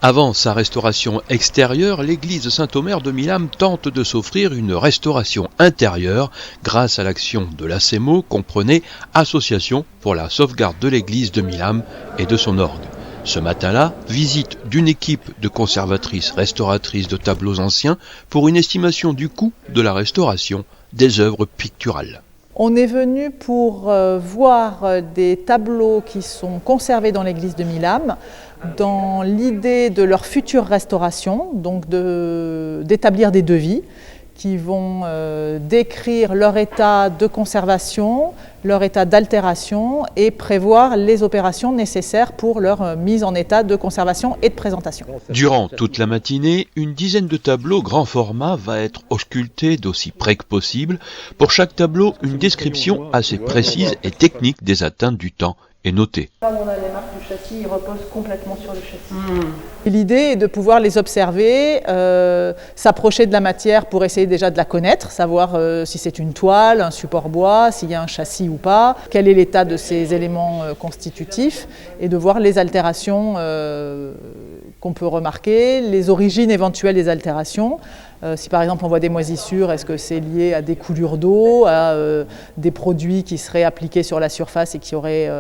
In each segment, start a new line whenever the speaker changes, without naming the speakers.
Avant sa restauration extérieure, l'église Saint-Omer de Milam tente de s'offrir une restauration intérieure grâce à l'action de l'ASEMO, comprenez Association pour la sauvegarde de l'église de Milam et de son orgue. Ce matin-là, visite d'une équipe de conservatrices restauratrices de tableaux anciens pour une estimation du coût de la restauration des œuvres picturales.
On est venu pour voir des tableaux qui sont conservés dans l'église de Milam, dans l'idée de leur future restauration, donc d'établir des devis qui vont décrire leur état de conservation, leur état d'altération et prévoir les opérations nécessaires pour leur mise en état de conservation et de présentation.
Durant toute la matinée, une dizaine de tableaux grand format va être auscultés d'aussi près que possible. Pour chaque tableau, une description assez précise et technique des atteintes du temps est notée.
Là où on a les marques du châssis, ils reposent complètement sur le châssis. L'idée est de pouvoir les observer, s'approcher de la matière pour essayer déjà de la connaître, savoir si c'est une toile, un support bois, s'il y a un châssis ou pas, quel est l'état de ces éléments constitutifs, et de voir les altérations qu'on peut remarquer, les origines éventuelles des altérations. Si par exemple on voit des moisissures, est-ce que c'est lié à des coulures d'eau, à des produits qui seraient appliqués sur la surface et qui auraient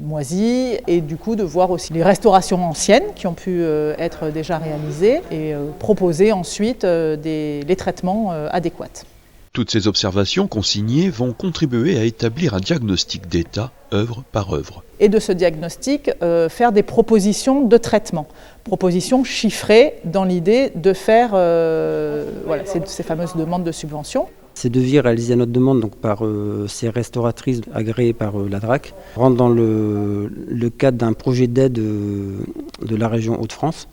moisi, et du coup de voir aussi les restaurations anciennes qui ont pu être déjà réalisées et proposer ensuite les traitements adéquats.
Toutes ces observations consignées vont contribuer à établir un diagnostic d'état œuvre par œuvre.
Et de ce diagnostic, faire des propositions de traitement, propositions chiffrées dans l'idée de faire ces fameuses demandes de subvention.
Ces devis réalisés à notre demande donc, par ces restauratrices agréées par la DRAC rentrent dans le cadre d'un projet d'aide de la région Hauts-de-France,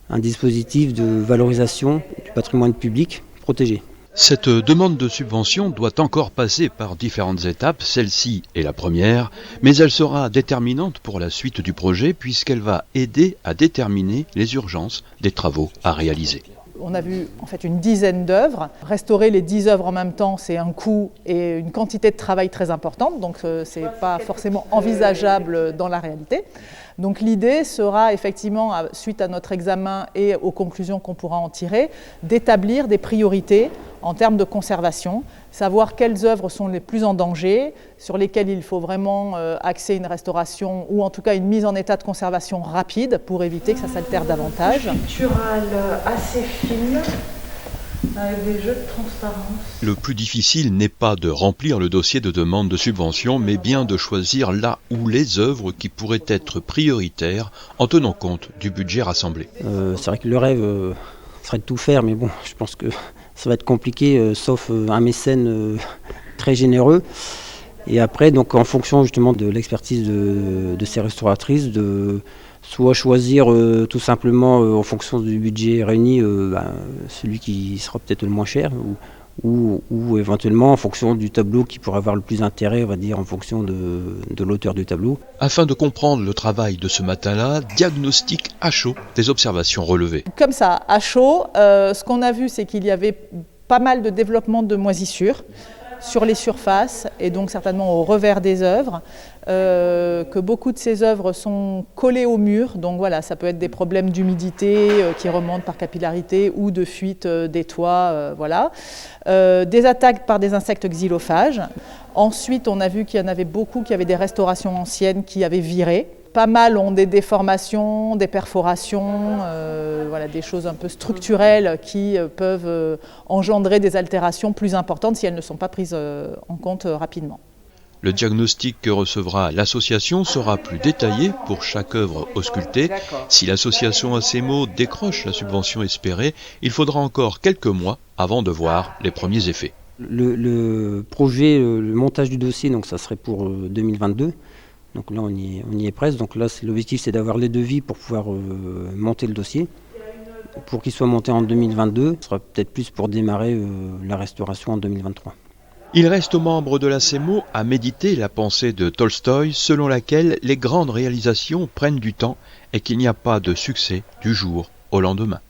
un dispositif de valorisation du patrimoine public protégé.
Cette demande de subvention doit encore passer par différentes étapes, celle-ci est la première, mais elle sera déterminante pour la suite du projet puisqu'elle va aider à déterminer les urgences des travaux à réaliser.
On a vu en fait une dizaine d'œuvres. Restaurer les 10 œuvres en même temps, c'est un coût et une quantité de travail très importante, donc ce n'est pas forcément envisageable dans la réalité. Donc l'idée sera effectivement, suite à notre examen et aux conclusions qu'on pourra en tirer, d'établir des priorités en termes de conservation, savoir quelles œuvres sont les plus en danger, sur lesquelles il faut vraiment axer une restauration ou en tout cas une mise en état de conservation rapide pour éviter que ça s'altère davantage.
Picturale assez fine, avec des jeux de transparence.
Le plus difficile n'est pas de remplir le dossier de demande de subvention, mais bien de choisir là où les œuvres qui pourraient être prioritaires en tenant compte du budget rassemblé.
C'est vrai que le rêve serait de tout faire, mais bon, je pense que ça va être compliqué, sauf un mécène très généreux. Et après, donc, en fonction justement de l'expertise de ces restauratrices, de soit choisir tout simplement en fonction du budget réuni celui qui sera peut-être le moins cher, ou éventuellement en fonction du tableau qui pourrait avoir le plus d'intérêt, on va dire, en fonction de l'auteur du tableau.
Afin de comprendre le travail de ce matin-là, diagnostic à chaud des observations relevées.
Comme ça, à chaud, ce qu'on a vu, c'est qu'il y avait pas mal de développement de moisissures sur les surfaces et donc certainement au revers des œuvres, que beaucoup de ces œuvres sont collées au mur, donc voilà, ça peut être des problèmes d'humidité qui remontent par capillarité ou de fuite des toits, voilà. Des attaques par des insectes xylophages. Ensuite, on a vu qu'il y en avait beaucoup qui avaient des restaurations anciennes qui avaient viré. Pas mal ont des déformations, des perforations, voilà, des choses un peu structurelles qui peuvent engendrer des altérations plus importantes si elles ne sont pas prises en compte rapidement.
Le diagnostic que recevra l'association sera plus détaillé pour chaque œuvre auscultée. Si l'association ASEMO décroche la subvention espérée, il faudra encore quelques mois avant de voir les premiers effets.
Le projet, le montage du dossier, donc ça serait pour 2022. Donc là, on y est presque. Donc là, l'objectif, c'est d'avoir les devis pour pouvoir monter le dossier. Pour qu'il soit monté en 2022, ce sera peut-être plus pour démarrer la restauration en 2023.
Il reste aux membres de l'ASEMO à méditer la pensée de Tolstoï selon laquelle les grandes réalisations prennent du temps et qu'il n'y a pas de succès du jour au lendemain.